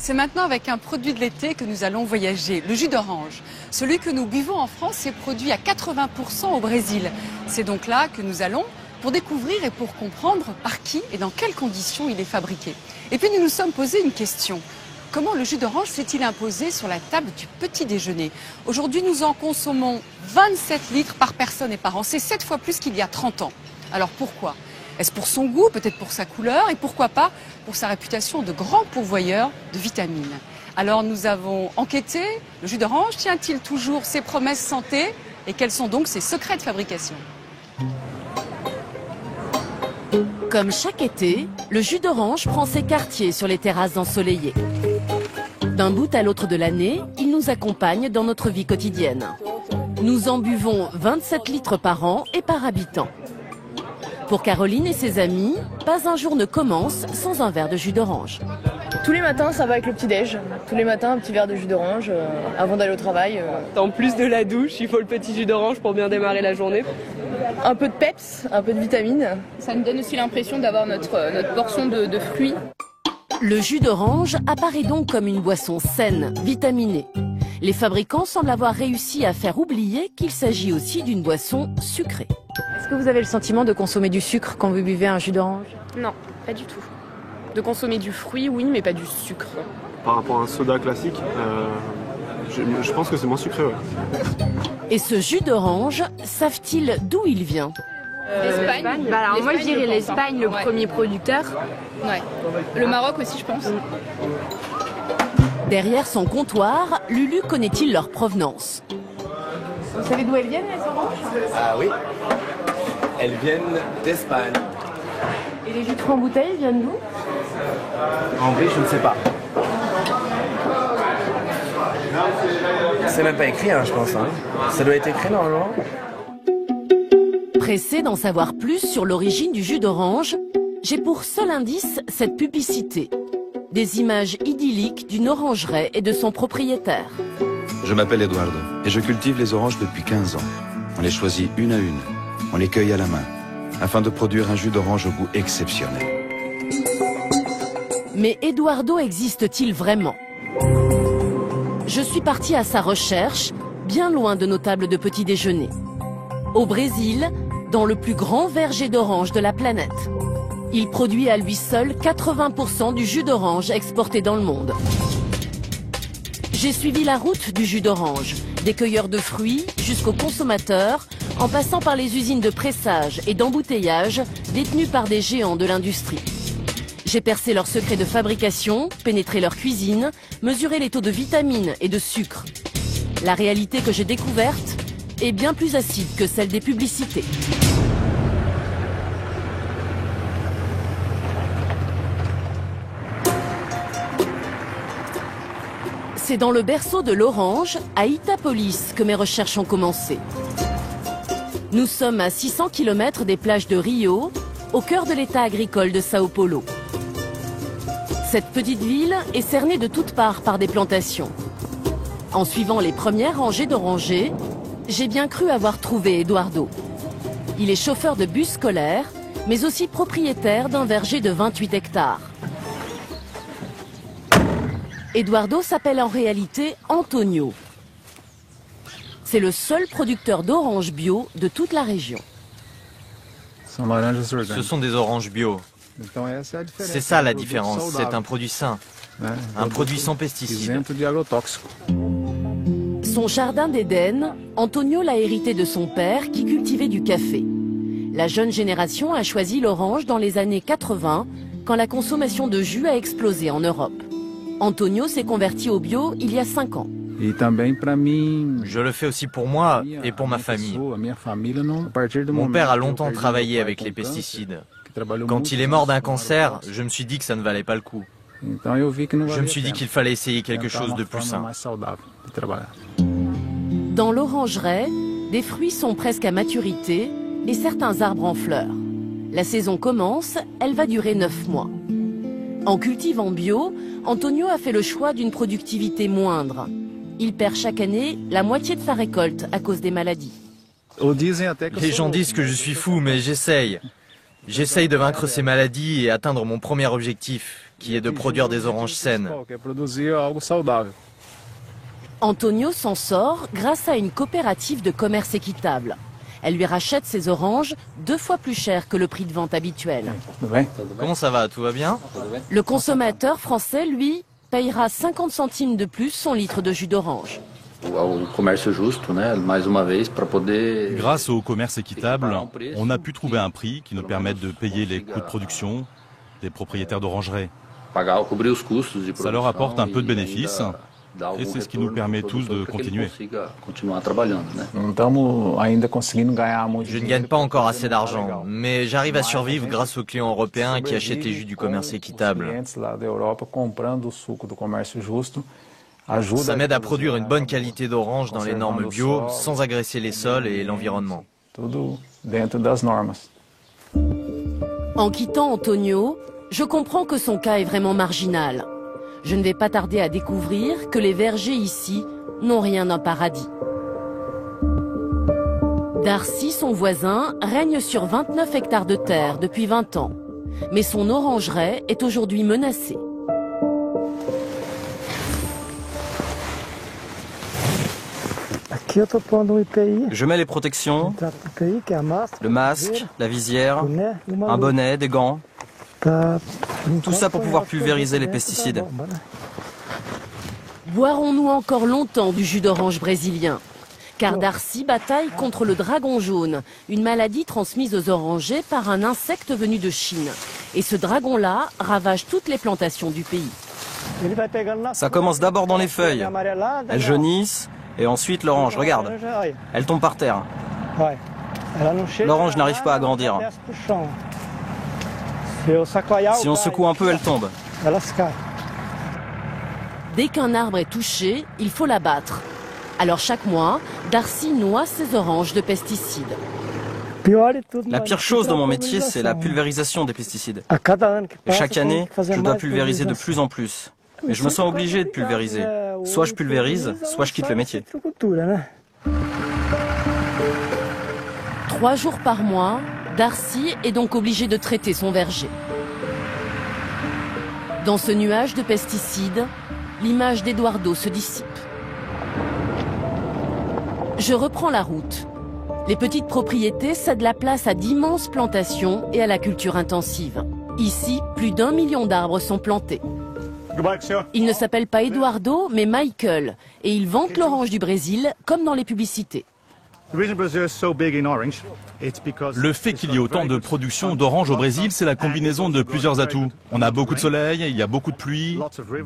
C'est maintenant avec un produit de l'été que nous allons voyager, le jus d'orange. Celui que nous buvons en France est produit à 80% au Brésil. C'est donc là que nous allons pour découvrir et pour comprendre par qui et dans quelles conditions il est fabriqué. Et puis nous nous sommes posé une question. Comment le jus d'orange s'est-il imposé sur la table du petit déjeuner? Aujourd'hui, nous en consommons 27 litres par personne et par an. C'est 7 fois plus qu'il y a 30 ans. Alors pourquoi? Est-ce pour son goût, peut-être pour sa couleur et pourquoi pas pour sa réputation de grand pourvoyeur de vitamines? Alors nous avons enquêté, le jus d'orange tient-il toujours ses promesses santé et quels sont donc ses secrets de fabrication? Comme chaque été, le jus d'orange prend ses quartiers sur les terrasses ensoleillées. D'un bout à l'autre de l'année, il nous accompagne dans notre vie quotidienne. Nous en buvons 27 litres par an et par habitant. Pour Caroline et ses amis, pas un jour ne commence sans un verre de jus d'orange. Tous les matins, ça va avec le petit-déj. Tous les matins, un petit verre de jus d'orange avant d'aller au travail. En plus de la douche, il faut le petit jus d'orange pour bien démarrer la journée. Un peu de peps, un peu de vitamines. Ça nous donne aussi l'impression d'avoir notre portion de fruits. Le jus d'orange apparaît donc comme une boisson saine, vitaminée. Les fabricants semblent avoir réussi à faire oublier qu'il s'agit aussi d'une boisson sucrée. Est-ce que vous avez le sentiment de consommer du sucre quand vous buvez un jus d'orange? Non, pas du tout. De consommer du fruit, oui, mais pas du sucre. Par rapport à un soda classique, je pense que c'est moins sucré. Ouais. Et ce jus d'orange, savent-ils d'où il vient? L'Espagne. Alors moi je dirais l'Espagne, le premier producteur. Ouais. Le Maroc aussi, je pense. Derrière son comptoir, Lulu connaît-il leur provenance? Vous savez d'où elles viennent, les oranges? Ah oui, elles viennent d'Espagne. Et les jus de fruits en bouteille viennent d'où? En vrai, je ne sais pas. C'est même pas écrit, je pense. Ça doit être écrit normalement. Pressé d'en savoir plus sur l'origine du jus d'orange, j'ai pour seul indice cette publicité. Des images idylliques d'une orangeraie et de son propriétaire. Je m'appelle Eduardo et je cultive les oranges depuis 15 ans. On les choisit une à une, on les cueille à la main, afin de produire un jus d'orange au goût exceptionnel. Mais Eduardo existe-t-il vraiment? Je suis partie à sa recherche, bien loin de nos tables de petit déjeuner. Au Brésil, dans le plus grand verger d'orange de la planète. Il produit à lui seul 80% du jus d'orange exporté dans le monde. J'ai suivi la route du jus d'orange, des cueilleurs de fruits jusqu'aux consommateurs, en passant par les usines de pressage et d'embouteillage détenues par des géants de l'industrie. J'ai percé leurs secrets de fabrication, pénétré leur cuisine, mesuré les taux de vitamines et de sucre. La réalité que j'ai découverte est bien plus acide que celle des publicités. C'est dans le berceau de l'orange, à Itapolis, que mes recherches ont commencé. Nous sommes à 600 km des plages de Rio, au cœur de l'état agricole de Sao Paulo. Cette petite ville est cernée de toutes parts par des plantations. En suivant les premières rangées d'orangers, j'ai bien cru avoir trouvé Eduardo. Il est chauffeur de bus scolaire, mais aussi propriétaire d'un verger de 28 hectares. Eduardo s'appelle en réalité Antonio. C'est le seul producteur d'oranges bio de toute la région. Ce sont des oranges bio. C'est ça la différence, c'est un produit sain, un produit sans pesticides. Son jardin d'Éden, Antonio l'a hérité de son père qui cultivait du café. La jeune génération a choisi l'orange dans les années 80, quand la consommation de jus a explosé en Europe. Antonio s'est converti au bio il y a 5 ans. Je le fais aussi pour moi et pour ma famille. Mon père a longtemps travaillé avec les pesticides. Quand il est mort d'un cancer, je me suis dit que ça ne valait pas le coup. Je me suis dit qu'il fallait essayer quelque chose de plus sain. Dans l'orangeraie, des fruits sont presque à maturité et certains arbres en fleurs. La saison commence, elle va durer 9 mois. En cultivant bio, Antonio a fait le choix d'une productivité moindre. Il perd chaque année la moitié de sa récolte à cause des maladies. Les gens disent que je suis fou, mais j'essaye. J'essaye de vaincre ces maladies et atteindre mon premier objectif, qui est de produire des oranges saines. Antonio s'en sort grâce à une coopérative de commerce équitable. Elle lui rachète ses oranges 2 fois plus cher que le prix de vente habituel. Comment ça va? Tout va bien? Le consommateur français, lui, payera 50 centimes de plus son litre de jus d'orange. Grâce au commerce équitable, on a pu trouver un prix qui nous permette de payer les coûts de production des propriétaires d'orangeries. Ça leur apporte un peu de bénéfices et c'est ce qui nous permet tous de continuer. Je ne gagne pas encore assez d'argent, mais j'arrive à survivre grâce aux clients européens qui achètent les jus du commerce équitable. Ça m'aide à produire une bonne qualité d'orange dans les normes bio, sans agresser les sols et l'environnement. En quittant Antonio, je comprends que son cas est vraiment marginal. Je ne vais pas tarder à découvrir que les vergers ici n'ont rien d'un paradis. Darcy, son voisin, règne sur 29 hectares de terre depuis 20 ans. Mais son orangeraie est aujourd'hui menacée. Je mets les protections, le masque, la visière, un bonnet, des gants. Tout ça pour pouvoir pulvériser les pesticides. Boirons-nous encore longtemps du jus d'orange brésilien? Car Darcy bataille contre le dragon jaune, une maladie transmise aux orangers par un insecte venu de Chine. Et ce dragon-là ravage toutes les plantations du pays. Ça commence d'abord dans les feuilles. Elles jaunissent et ensuite l'orange, regarde, elle tombe par terre. L'orange n'arrive pas à grandir. Si on secoue un peu, elle tombe. Dès qu'un arbre est touché, il faut l'abattre. Alors chaque mois, Darcy noie ses oranges de pesticides. La pire chose dans mon métier, c'est la pulvérisation des pesticides. Et chaque année, je dois pulvériser de plus en plus. Mais je me sens obligé de pulvériser. Soit je pulvérise, soit je quitte le métier. 3 jours par mois, Darcy est donc obligé de traiter son verger. Dans ce nuage de pesticides, l'image d'Eduardo se dissipe. Je reprends la route. Les petites propriétés cèdent la place à d'immenses plantations et à la culture intensive. Ici, plus d'1 million d'arbres sont plantés. Il ne s'appelle pas Eduardo, mais Michael, et il vante l'orange du Brésil comme dans les publicités. Le fait qu'il y ait autant de production d'orange au Brésil, c'est la combinaison de plusieurs atouts. On a beaucoup de soleil, il y a beaucoup de pluie,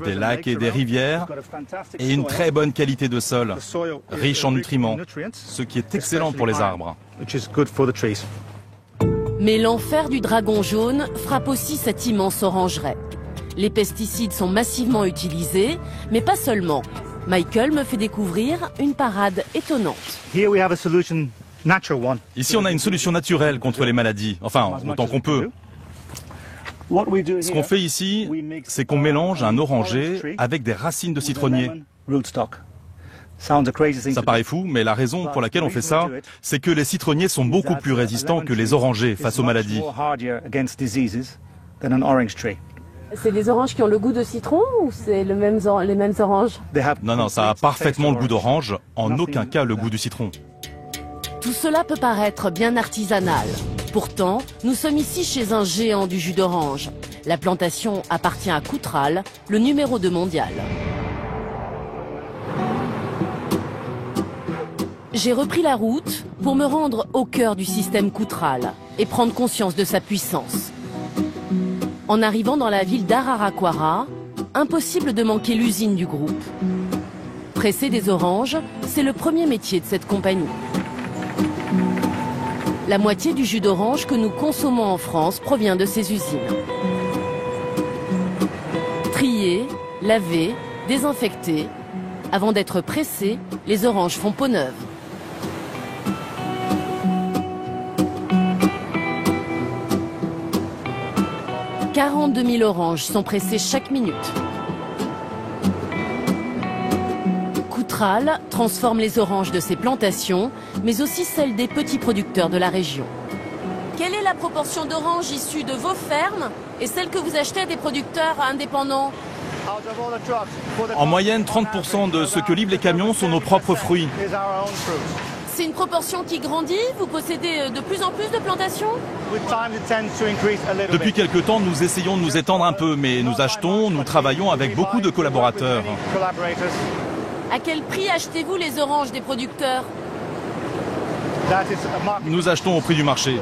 des lacs et des rivières, et une très bonne qualité de sol, riche en nutriments, ce qui est excellent pour les arbres. Mais l'enfer du dragon jaune frappe aussi cette immense orangeraie. Les pesticides sont massivement utilisés, mais pas seulement. Michael me fait découvrir une parade étonnante. Ici, on a une solution naturelle contre les maladies, enfin, autant qu'on peut. Ce qu'on fait ici, c'est qu'on mélange un oranger avec des racines de citronnier. Ça paraît fou, mais la raison pour laquelle on fait ça, c'est que les citronniers sont beaucoup plus résistants que les orangers face aux maladies. C'est des oranges qui ont le goût de citron ou c'est les mêmes oranges? Non, non, ça a parfaitement le goût d'orange, en aucun cas le goût du citron. Tout cela peut paraître bien artisanal. Pourtant, nous sommes ici chez un géant du jus d'orange. La plantation appartient à Koutral, le numéro 2 mondial. J'ai repris la route pour me rendre au cœur du système Koutral et prendre conscience de sa puissance. En arrivant dans la ville d'Araraquara, impossible de manquer l'usine du groupe. Presser des oranges, c'est le premier métier de cette compagnie. La moitié du jus d'orange que nous consommons en France provient de ces usines. Trier, laver, désinfecter. Avant d'être pressés, les oranges font peau neuve. « 42 000 oranges sont pressées chaque minute. Koutral transforme les oranges de ses plantations, mais aussi celles des petits producteurs de la région. Quelle est la proportion d'oranges issues de vos fermes et celle que vous achetez à des producteurs indépendants? En moyenne, 30% de ce que livrent les camions sont nos propres fruits. C'est une proportion qui grandit? Vous possédez de plus en plus de plantations? Depuis quelque temps, nous essayons de nous étendre un peu, mais nous achetons, nous travaillons avec beaucoup de collaborateurs. À quel prix achetez-vous les oranges des producteurs? Nous achetons au prix du marché.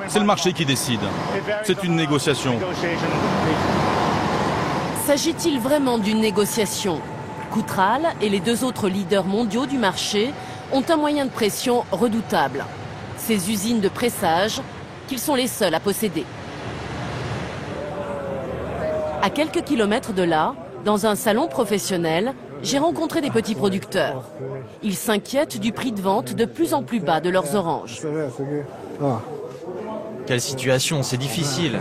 C'est le marché qui décide. C'est une négociation. S'agit-il vraiment d'une négociation? Koutral et les deux autres leaders mondiaux du marché ont un moyen de pression redoutable. Ces usines de pressage qu'ils sont les seuls à posséder. À quelques kilomètres de là, dans un salon professionnel, j'ai rencontré des petits producteurs. Ils s'inquiètent du prix de vente de plus en plus bas de leurs oranges. Quelle situation, c'est difficile.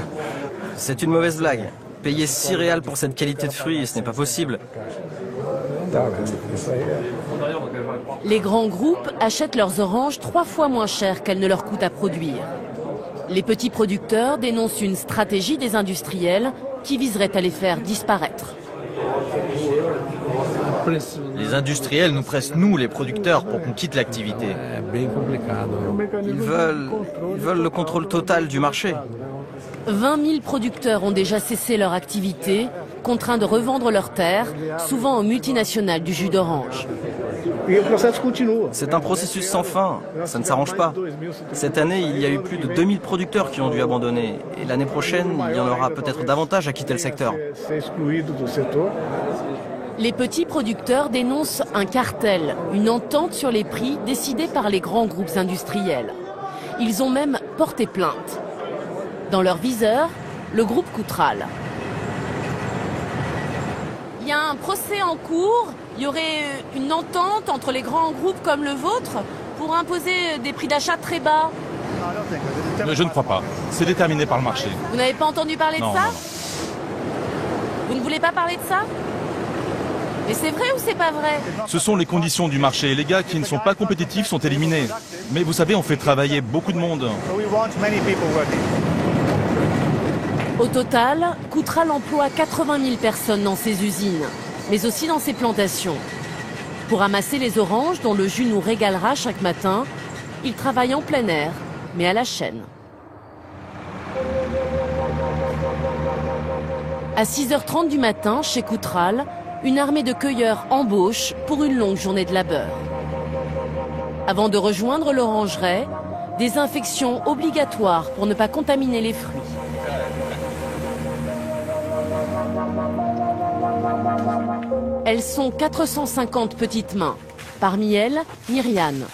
C'est une mauvaise blague. Payer 6 réals pour cette qualité de fruits, ce n'est pas possible. Les grands groupes achètent leurs oranges 3 fois moins cher qu'elles ne leur coûtent à produire. Les petits producteurs dénoncent une stratégie des industriels qui viserait à les faire disparaître. Les industriels nous pressent, nous, les producteurs, pour qu'on quitte l'activité. Ils veulent le contrôle total du marché. 20 000 producteurs ont déjà cessé leur activité, contraints de revendre leurs terres, souvent aux multinationales du jus d'orange. C'est un processus sans fin, ça ne s'arrange pas. Cette année, il y a eu plus de 2000 producteurs qui ont dû abandonner. Et l'année prochaine, il y en aura peut-être davantage à quitter le secteur. Les petits producteurs dénoncent un cartel, une entente sur les prix décidée par les grands groupes industriels. Ils ont même porté plainte. Dans leur viseur, le groupe Koutral. Il y a un procès en cours, il y aurait une entente entre les grands groupes comme le vôtre pour imposer des prix d'achat très bas. Je ne crois pas. C'est déterminé par le marché. Vous n'avez pas entendu parler de ça? Non. Vous ne voulez pas parler de ça? Mais c'est vrai ou c'est pas vrai? Ce sont les conditions du marché. Les gars qui ne sont pas compétitifs sont éliminés. Mais vous savez, on fait travailler beaucoup de monde. Au total, Koutral emploie 80 000 personnes dans ses usines, mais aussi dans ses plantations. Pour amasser les oranges dont le jus nous régalera chaque matin, il travaille en plein air, mais à la chaîne. À 6h30 du matin, chez Koutral, une armée de cueilleurs embauche pour une longue journée de labeur. Avant de rejoindre l'orangeraie, désinfection obligatoire pour ne pas contaminer les fruits. Elles sont 450 petites mains. Parmi elles, Myriane.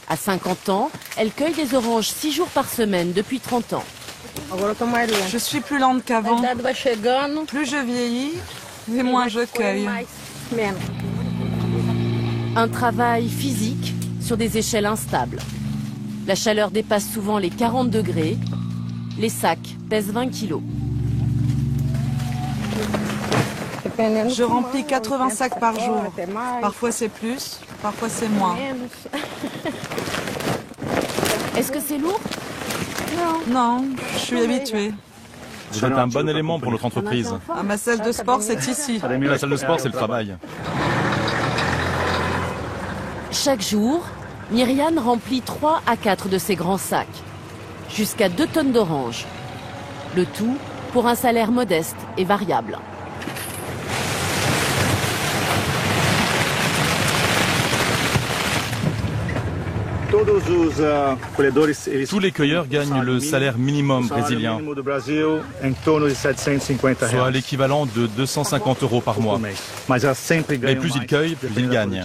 À 50 ans, elle cueille des oranges 6 jours par semaine depuis 30 ans. Je suis plus lente qu'avant. Plus je vieillis, et moins je cueille. Un travail physique sur des échelles instables. La chaleur dépasse souvent les 40 degrés. Les sacs pèsent 20 kilos. Je remplis 80 sacs par jour. Parfois c'est plus, parfois c'est moins. Est-ce que c'est lourd? Non, je suis habituée. Vous êtes un bon élément pour notre entreprise. Ah, ma salle de sport, c'est ici. La salle de sport, c'est le travail. Chaque jour, Myriane remplit 3 à 4 de ces grands sacs. Jusqu'à 2 tonnes d'oranges. Le tout pour un salaire modeste et variable. Tous les cueilleurs gagnent le salaire minimum brésilien, soit l'équivalent de 250 € par mois. Mais plus ils cueillent, plus ils gagnent.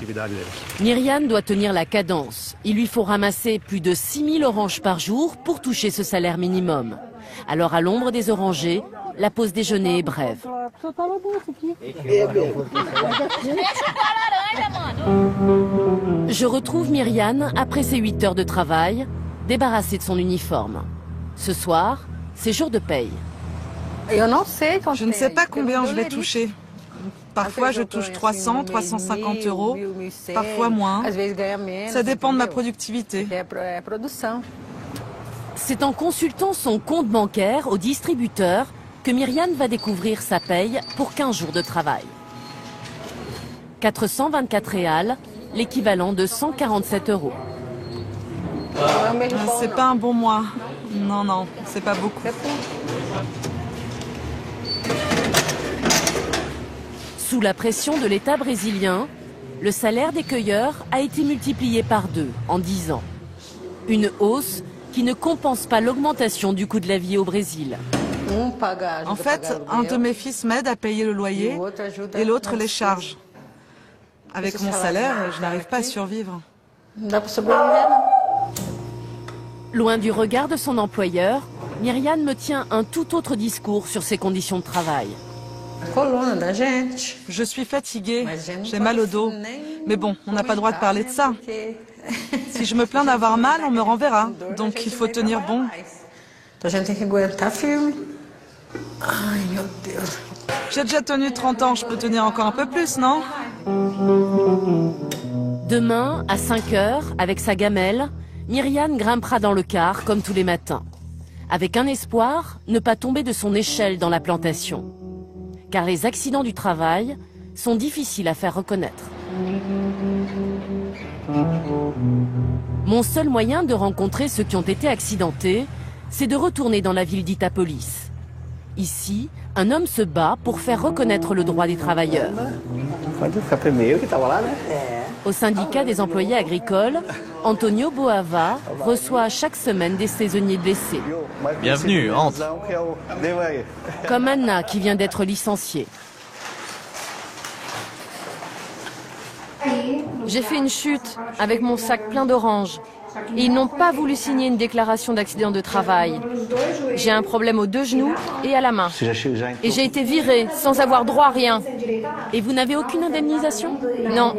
Myriane doit tenir la cadence. Il lui faut ramasser plus de 6000 oranges par jour pour toucher ce salaire minimum. Alors à l'ombre des orangers, la pause déjeuner est brève. Je retrouve Myriane après ses 8 heures de travail, débarrassée de son uniforme. Ce soir, c'est jour de paye. Je ne sais pas combien je vais toucher. Parfois je touche 300, 350 €, parfois moins. Ça dépend de ma productivité. C'est en consultant son compte bancaire au distributeur que Myriane va découvrir sa paye pour 15 jours de travail. 424 réals, l'équivalent de 147 €. C'est pas un bon mois. Non, non, c'est pas beaucoup. Sous la pression de l'État brésilien, le salaire des cueilleurs a été multiplié par 2 en 10 ans. Une hausse qui ne compense pas l'augmentation du coût de la vie au Brésil. En fait, un de mes fils m'aide à payer le loyer et l'autre les charges. Avec mon salaire, je n'arrive pas à survivre. Loin du regard de son employeur, Myriane me tient un tout autre discours sur ses conditions de travail. Je suis fatiguée, j'ai mal au dos. Mais bon, on n'a pas le droit de parler de ça. Si je me plains d'avoir mal, on me renverra. Donc il faut tenir bon. J'ai déjà tenu 30 ans, je peux tenir encore un peu plus, non? Demain, à 5 h, avec sa gamelle, Myriane grimpera dans le car comme tous les matins. Avec un espoir, ne pas tomber de son échelle dans la plantation. Car les accidents du travail sont difficiles à faire reconnaître. Mon seul moyen de rencontrer ceux qui ont été accidentés, c'est de retourner dans la ville d'Itápolis. Ici, un homme se bat pour faire reconnaître le droit des travailleurs. Au syndicat des employés agricoles, Antonio Boava reçoit chaque semaine des saisonniers blessés. Bienvenue, entre. Comme Anna qui vient d'être licenciée. J'ai fait une chute avec mon sac plein d'oranges. Et ils n'ont pas voulu signer une déclaration d'accident de travail. J'ai un problème aux 2 genoux et à la main. Et j'ai été virée sans avoir droit à rien. Et vous n'avez aucune indemnisation? Non,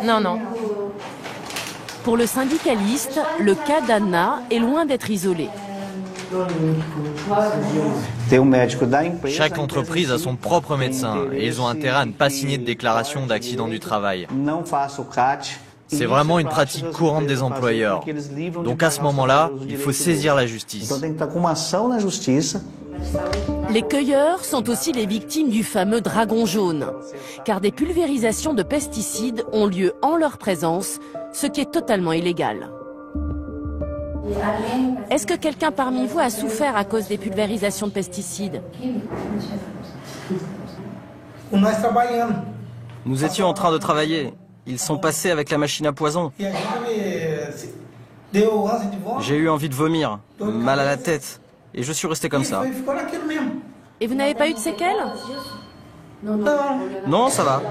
non, non. Pour le syndicaliste, le cas d'Anna est loin d'être isolé. Chaque entreprise a son propre médecin et ils ont intérêt à ne pas signer de déclaration d'accident du travail. C'est vraiment une pratique courante des employeurs. Donc à ce moment-là, il faut saisir la justice. Les cueilleurs sont aussi les victimes du fameux dragon jaune, car des pulvérisations de pesticides ont lieu en leur présence, ce qui est totalement illégal. Est-ce que quelqu'un parmi vous a souffert à cause des pulvérisations de pesticides? Nous étions en train de travailler. Ils sont passés avec la machine à poison. J'ai eu envie de vomir, mal à la tête, et je suis resté comme ça. Et vous n'avez pas eu de séquelles? Non, ça va.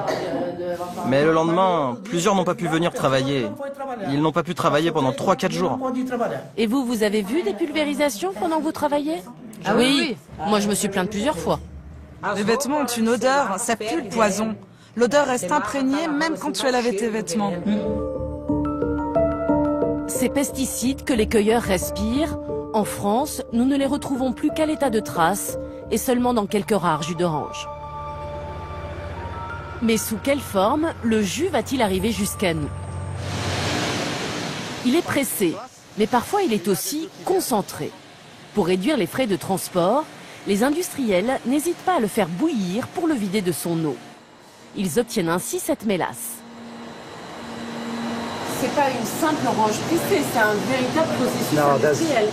Mais le lendemain, plusieurs n'ont pas pu venir travailler. Ils n'ont pas pu travailler pendant 3-4 jours. Et vous, vous avez vu des pulvérisations pendant que vous travaillez? Ah oui, moi je me suis plainte plusieurs fois. Les vêtements ont une odeur, ça pue le poison. L'odeur reste imprégnée même quand tu as lavé tes vêtements. Ces pesticides que les cueilleurs respirent, en France, nous ne les retrouvons plus qu'à l'état de traces et seulement dans quelques rares jus d'orange. Mais sous quelle forme le jus va-t-il arriver jusqu'à nous? Il est pressé, mais parfois il est aussi concentré. Pour réduire les frais de transport, les industriels n'hésitent pas à le faire bouillir pour le vider de son eau. Ils obtiennent ainsi cette mélasse. C'est pas une simple orange pressée, c'est un véritable processus industriel.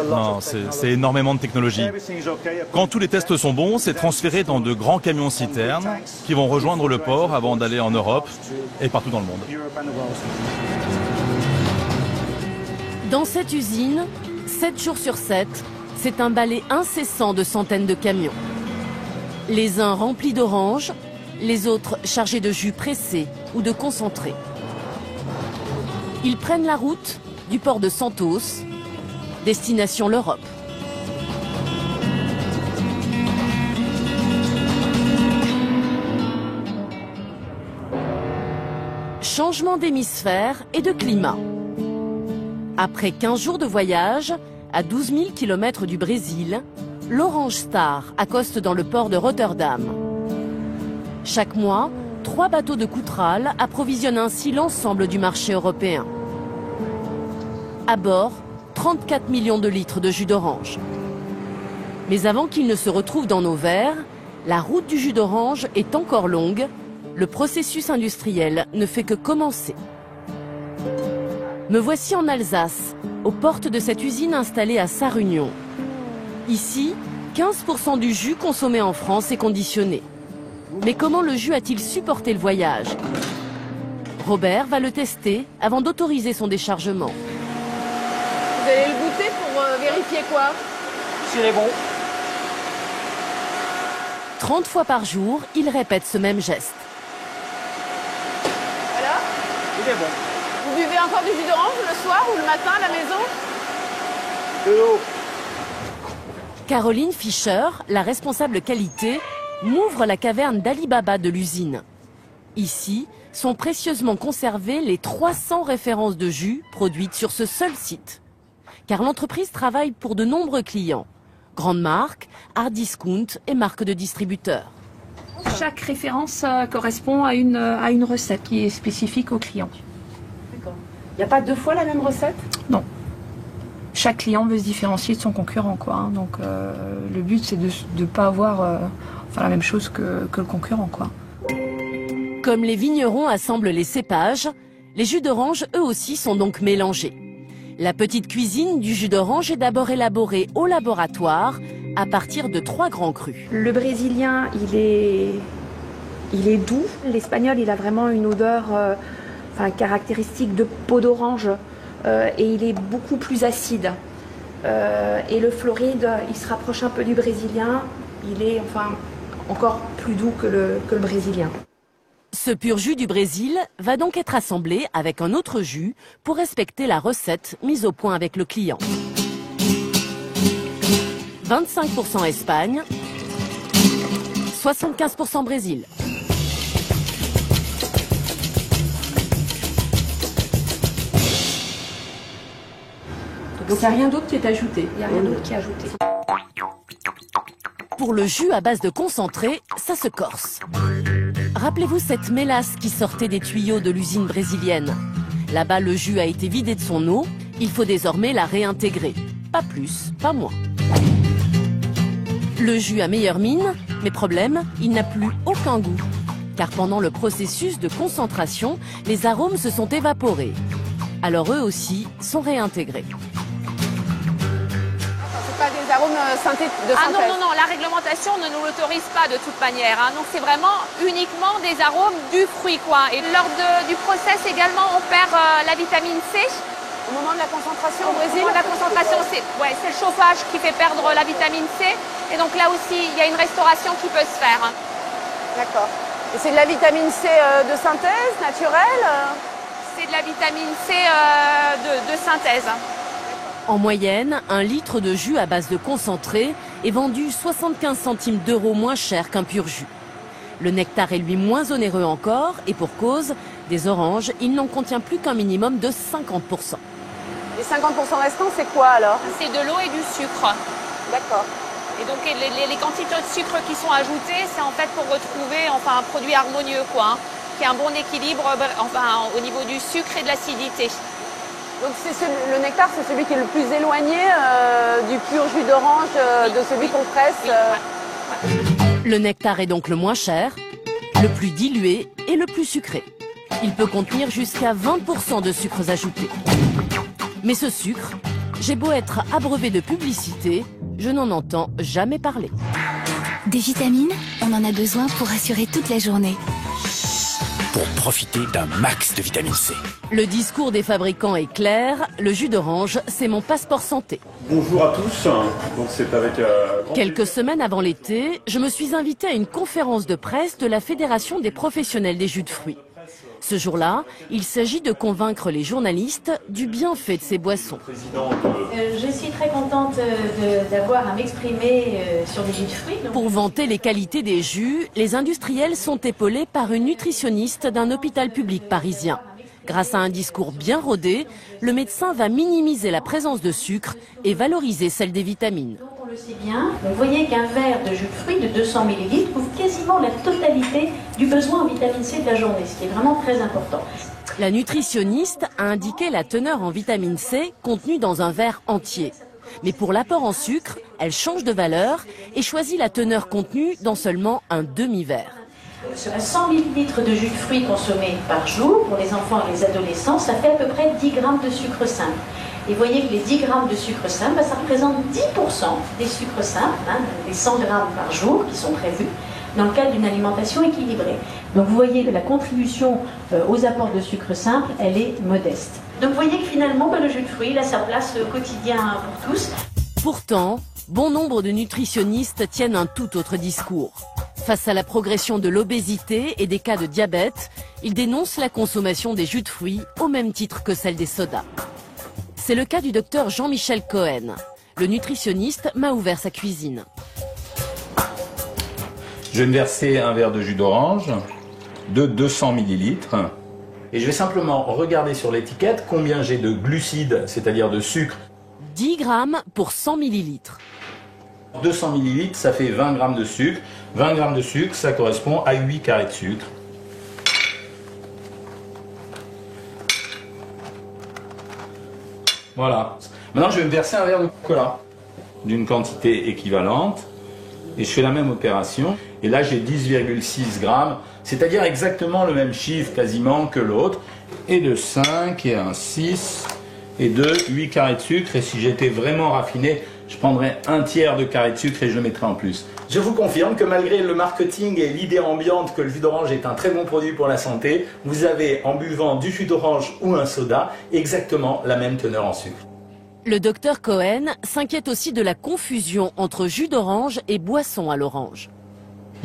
Non, c'est énormément de technologie. Quand tous les tests sont bons, c'est transféré dans de grands camions-citernes qui vont rejoindre le port avant d'aller en Europe et partout dans le monde. Dans cette usine, 7 jours sur 7, c'est un balai incessant de centaines de camions. Les uns remplis d'oranges, les autres chargés de jus pressé ou de concentré. Ils prennent la route du port de Santos, destination l'Europe. Changement d'hémisphère et de climat. Après 15 jours de voyage, à 12 000 km du Brésil, l'Orange Star accoste dans le port de Rotterdam. Chaque mois, 3 bateaux de Coutral approvisionnent ainsi l'ensemble du marché européen. À bord, 34 millions de litres de jus d'orange. Mais avant qu'il ne se retrouve dans nos verres, la route du jus d'orange est encore longue. Le processus industriel ne fait que commencer. Me voici en Alsace, aux portes de cette usine installée à Sarre-Union. Ici, 15% du jus consommé en France est conditionné. Mais comment le jus a-t-il supporté le voyage? Robert va le tester avant d'autoriser son déchargement. Vous allez le goûter pour vérifier quoi? S'il est bon. 30 fois par jour, il répète ce même geste. Voilà. Il est bon. Vous buvez encore du jus d'orange le soir ou le matin à la maison? De l'eau. Caroline Fischer, la responsable qualité, m'ouvre la caverne d'Ali Baba de l'usine. Ici sont précieusement conservées les 300 références de jus produites sur ce seul site. Car l'entreprise travaille pour de nombreux clients. Grandes marques, hard discount et marques de distributeurs. Chaque référence correspond à une recette qui est spécifique au client. D'accord. Il n'y a pas deux fois la même recette? Non. Chaque client veut se différencier de son concurrent, quoi. Hein. Donc le but c'est de ne pas avoir la même chose que le concurrent, quoi. Comme les vignerons assemblent les cépages, les jus d'orange eux aussi sont donc mélangés. La petite cuisine du jus d'orange est d'abord élaborée au laboratoire à partir de 3 grands crus. Le brésilien, il est doux. L'espagnol, il a vraiment une odeur caractéristique de peau d'orange et il est beaucoup plus acide. Et le Floride, il se rapproche un peu du brésilien. Il est encore plus doux que le brésilien. Ce pur jus du Brésil va donc être assemblé avec un autre jus pour respecter la recette mise au point avec le client. 25% Espagne, 75% Brésil. Donc il n'y a rien d'autre qui est ajouté. Il n'y a rien d'autre qui est ajouté. Pour le jus à base de concentré, ça se corse. Rappelez-vous cette mélasse qui sortait des tuyaux de l'usine brésilienne. Là-bas, le jus a été vidé de son eau. Il faut désormais la réintégrer. Pas plus, pas moins. Le jus a meilleure mine, mais problème, il n'a plus aucun goût. Car pendant le processus de concentration, les arômes se sont évaporés. Alors eux aussi sont réintégrés. Pas des arômes de synthèse. Ah non, la réglementation ne nous l'autorise pas de toute manière. Hein. Donc c'est vraiment uniquement des arômes du fruit, quoi. Et lors du process également, on perd la vitamine C. Au moment de la concentration au Brésil? Au moment de la concentration, c'est le chauffage qui fait perdre la vitamine C. Et donc là aussi, il y a une restauration qui peut se faire. D'accord. Et c'est de la vitamine C de synthèse, naturelle? C'est de la vitamine C de synthèse. En moyenne, 1 litre de jus à base de concentré est vendu 75 centimes d'euros moins cher qu'un pur jus. Le nectar est lui moins onéreux encore et pour cause, des oranges, il n'en contient plus qu'un minimum de 50%. Les 50% restants, c'est quoi alors? C'est de l'eau et du sucre. D'accord. Et donc les quantités de sucre qui sont ajoutées, c'est en fait pour retrouver un produit harmonieux, quoi, hein, qui a un bon équilibre au niveau du sucre et de l'acidité. Donc le nectar, c'est celui qui est le plus éloigné du pur jus d'orange, de celui qu'on presse. Le nectar est donc le moins cher, le plus dilué et le plus sucré. Il peut contenir jusqu'à 20% de sucres ajoutés. Mais ce sucre, j'ai beau être abreuvé de publicité, je n'en entends jamais parler. Des vitamines, on en a besoin pour assurer toute la journée. Pour profiter d'un max de vitamine C. Le discours des fabricants est clair, le jus d'orange, c'est mon passeport santé. Bonjour à tous, donc c'est avec Quelques semaines avant l'été, je me suis invitée à une conférence de presse de la Fédération des professionnels des jus de fruits. Ce jour-là, il s'agit de convaincre les journalistes du bienfait de ces boissons. Je suis très contente d'avoir à m'exprimer sur les jus de fruits. Pour vanter les qualités des jus, les industriels sont épaulés par une nutritionniste d'un hôpital public parisien. Grâce à un discours bien rodé, le médecin va minimiser la présence de sucre et valoriser celle des vitamines. Donc on le sait bien, vous voyez qu'un verre de jus de fruits de 200 ml couvre quasiment la totalité du besoin en vitamine C de la journée, ce qui est vraiment très important. La nutritionniste a indiqué la teneur en vitamine C contenue dans un verre entier. Mais pour l'apport en sucre, elle change de valeur et choisit la teneur contenue dans seulement un demi-verre. Sur 100 ml de jus de fruits consommés par jour, pour les enfants et les adolescents, ça fait à peu près 10 grammes de sucre simple. Et vous voyez que les 10 grammes de sucre simple, ça représente 10% des sucres simples, des 100 grammes par jour qui sont prévus dans le cadre d'une alimentation équilibrée. Donc vous voyez que la contribution aux apports de sucre simple, elle est modeste. Donc vous voyez que finalement, le jus de fruits, il a sa place au quotidien pour tous. Pourtant, bon nombre de nutritionnistes tiennent un tout autre discours. Face à la progression de l'obésité et des cas de diabète, ils dénoncent la consommation des jus de fruits au même titre que celle des sodas. C'est le cas du docteur Jean-Michel Cohen. Le nutritionniste m'a ouvert sa cuisine. Je vais me verser un verre de jus d'orange de 200 ml. Et je vais simplement regarder sur l'étiquette combien j'ai de glucides, c'est-à-dire de sucre. 10 grammes pour 100 millilitres. 200 ml, ça fait 20 grammes de sucre. 20 grammes de sucre, ça correspond à 8 carrés de sucre. Voilà. Maintenant, je vais me verser un verre de cola d'une quantité équivalente. Et je fais la même opération. Et là, j'ai 10,6 grammes, c'est-à-dire exactement le même chiffre quasiment que l'autre. Et de 5, et un 6, et de 8 carrés de sucre. Et si j'étais vraiment raffiné, je prendrais un tiers de carré de sucre et je le mettrais en plus. Je vous confirme que malgré le marketing et l'idée ambiante que le jus d'orange est un très bon produit pour la santé, vous avez, en buvant du jus d'orange ou un soda, exactement la même teneur en sucre. Le docteur Cohen s'inquiète aussi de la confusion entre jus d'orange et boisson à l'orange.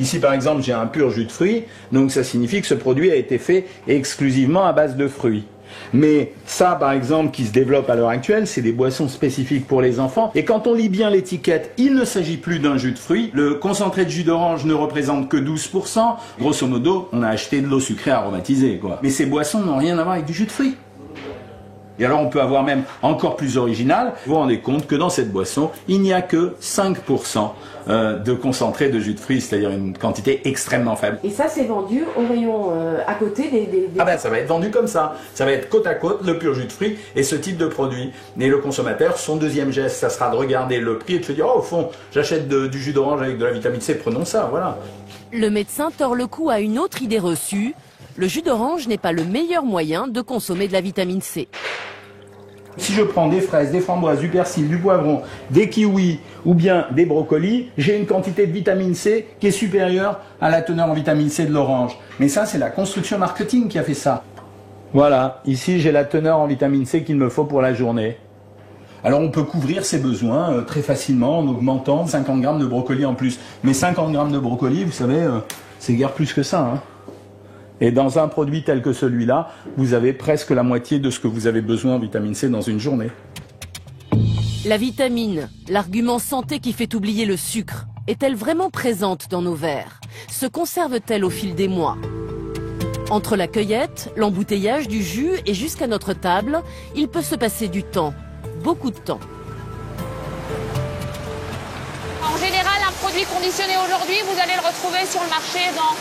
Ici par exemple j'ai un pur jus de fruits, donc ça signifie que ce produit a été fait exclusivement à base de fruits. Mais ça par exemple qui se développe à l'heure actuelle, c'est des boissons spécifiques pour les enfants. Et quand on lit bien l'étiquette, il ne s'agit plus d'un jus de fruits. Le concentré de jus d'orange ne représente que 12%. Grosso modo, on a acheté de l'eau sucrée aromatisée, quoi. Mais ces boissons n'ont rien à voir avec du jus de fruits. Et alors on peut avoir même encore plus original, vous vous rendez compte que dans cette boisson, il n'y a que 5% de concentré de jus de fruits, c'est-à-dire une quantité extrêmement faible. Et ça c'est vendu au rayon à côté des... Ah ben ça va être vendu comme ça, ça va être côte à côte le pur jus de fruits et ce type de produit. Et le consommateur, son deuxième geste, ça sera de regarder le prix et de se dire, oh au fond, j'achète du jus d'orange avec de la vitamine C, prenons ça, voilà. Le médecin tord le cou à une autre idée reçue. Le jus d'orange n'est pas le meilleur moyen de consommer de la vitamine C. Si je prends des fraises, des framboises, du persil, du poivron, des kiwis ou bien des brocolis, j'ai une quantité de vitamine C qui est supérieure à la teneur en vitamine C de l'orange. Mais ça, c'est la construction marketing qui a fait ça. Voilà, ici j'ai la teneur en vitamine C qu'il me faut pour la journée. Alors on peut couvrir ses besoins très facilement en augmentant 50 grammes de brocoli en plus. Mais 50 grammes de brocoli, vous savez, c'est guère plus que ça, hein. Et dans un produit tel que celui-là, vous avez presque la moitié de ce que vous avez besoin en vitamine C dans une journée. La vitamine, l'argument santé qui fait oublier le sucre, est-elle vraiment présente dans nos verres? Se conserve-t-elle au fil des mois? Entre la cueillette, l'embouteillage du jus et jusqu'à notre table, il peut se passer du temps, beaucoup de temps. En général, un produit conditionné aujourd'hui, vous allez le retrouver sur le marché dans...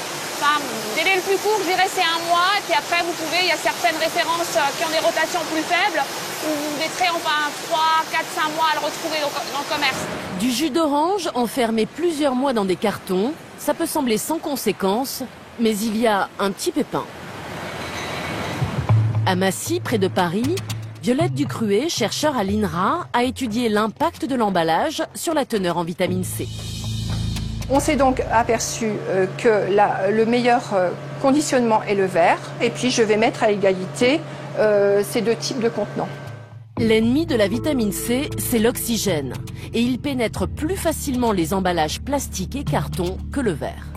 délai le plus court, je dirais, c'est un mois. Et puis après, vous pouvez, il y a certaines références qui ont des rotations plus faibles, où vous mettrez enfin 3, 4, 5 mois à le retrouver dans le commerce. Du jus d'orange enfermé plusieurs mois dans des cartons, ça peut sembler sans conséquence, mais il y a un petit pépin. À Massy, près de Paris, Violette Ducruet, chercheure à l'INRA, a étudié l'impact de l'emballage sur la teneur en vitamine C. On s'est donc aperçu que le meilleur conditionnement est le verre, et puis je vais mettre à égalité ces deux types de contenants. L'ennemi de la vitamine C, c'est l'oxygène, et il pénètre plus facilement les emballages plastiques et cartons que le verre.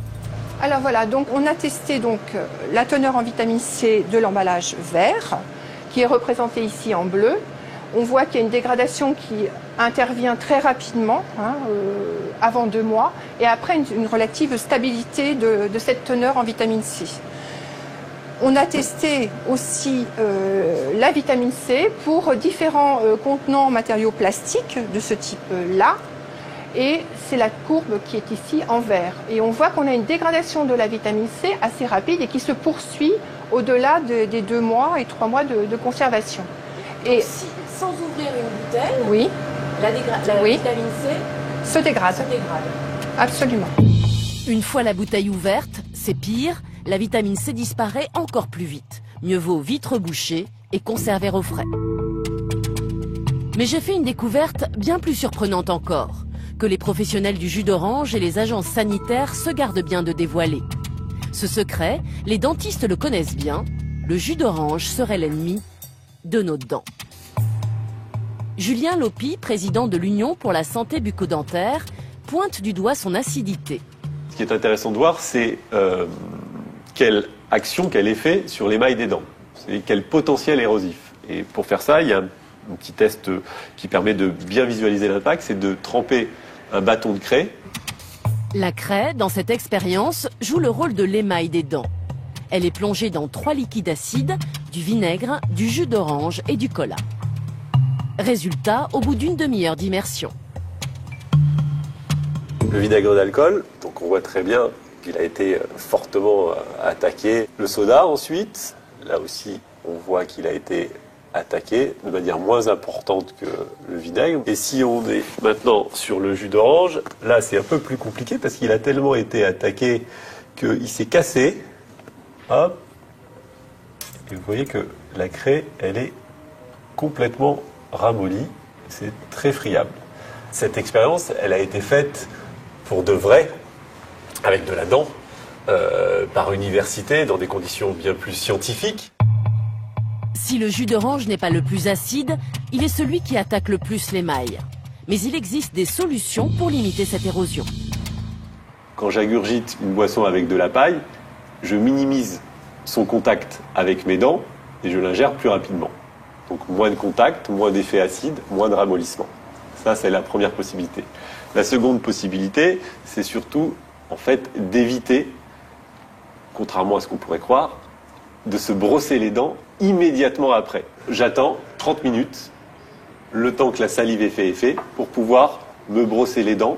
Alors voilà, donc on a testé donc la teneur en vitamine C de l'emballage vert, qui est représenté ici en bleu. On voit qu'il y a une dégradation qui intervient très rapidement, avant 2 mois, et après une relative stabilité de cette teneur en vitamine C. On a testé aussi la vitamine C pour différents contenants en matériaux plastiques de ce type-là. Et c'est la courbe qui est ici en vert. Et on voit qu'on a une dégradation de la vitamine C assez rapide et qui se poursuit au-delà des 2 mois et 3 mois de conservation. Et sans ouvrir une bouteille, oui, la vitamine C se dégrade. Absolument. Une fois la bouteille ouverte, c'est pire, la vitamine C disparaît encore plus vite. Mieux vaut vite reboucher et conserver au frais. Mais j'ai fait une découverte bien plus surprenante encore, que les professionnels du jus d'orange et les agences sanitaires se gardent bien de dévoiler. Ce secret, les dentistes le connaissent bien, le jus d'orange serait l'ennemi de nos dents. Julien Lopi, président de l'Union pour la santé bucco-dentaire, pointe du doigt son acidité. Ce qui est intéressant de voir, c'est quelle action, quel effet sur l'émail des dents, et quel potentiel érosif. Et pour faire ça, il y a un petit test qui permet de bien visualiser l'impact, c'est de tremper un bâton de craie. La craie, dans cette expérience, joue le rôle de l'émail des dents. Elle est plongée dans 3 liquides acides, du vinaigre, du jus d'orange et du cola. Résultat, au bout d'une demi-heure d'immersion. Le vinaigre d'alcool, donc on voit très bien qu'il a été fortement attaqué. Le soda ensuite, là aussi on voit qu'il a été attaqué de manière moins importante que le vinaigre. Et si on est maintenant sur le jus d'orange, là c'est un peu plus compliqué parce qu'il a tellement été attaqué qu'il s'est cassé. Hop. Et vous voyez que la craie, elle est complètement ramollie. C'est très friable. Cette expérience, elle a été faite pour de vrai, avec de la dent, par université, dans des conditions bien plus scientifiques. Si le jus d'orange n'est pas le plus acide, il est celui qui attaque le plus l'émail. Mais il existe des solutions pour limiter cette érosion. Quand j'ingurgite une boisson avec de la paille, je minimise son contact avec mes dents et je l'ingère plus rapidement. Donc moins de contact, moins d'effet acide, moins de ramollissement. Ça, c'est la première possibilité. La seconde possibilité, c'est surtout, en fait, d'éviter, contrairement à ce qu'on pourrait croire, de se brosser les dents immédiatement après. J'attends 30 minutes, le temps que la salive ait fait effet, pour pouvoir me brosser les dents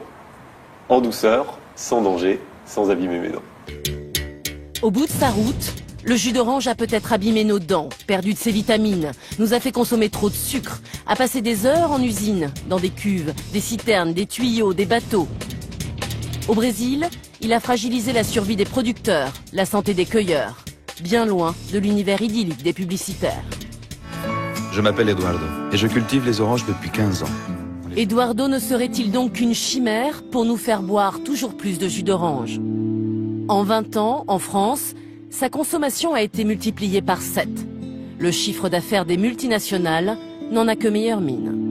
en douceur, sans danger, sans abîmer mes dents. Au bout de sa route, le jus d'orange a peut-être abîmé nos dents, perdu de ses vitamines, nous a fait consommer trop de sucre, a passé des heures en usine, dans des cuves, des citernes, des tuyaux, des bateaux. Au Brésil, il a fragilisé la survie des producteurs, la santé des cueilleurs, bien loin de l'univers idyllique des publicitaires. Je m'appelle Eduardo et je cultive les oranges depuis 15 ans. Eduardo ne serait-il donc qu'une chimère pour nous faire boire toujours plus de jus d'orange? En 20 ans, en France, sa consommation a été multipliée par 7. Le chiffre d'affaires des multinationales n'en a que meilleure mine.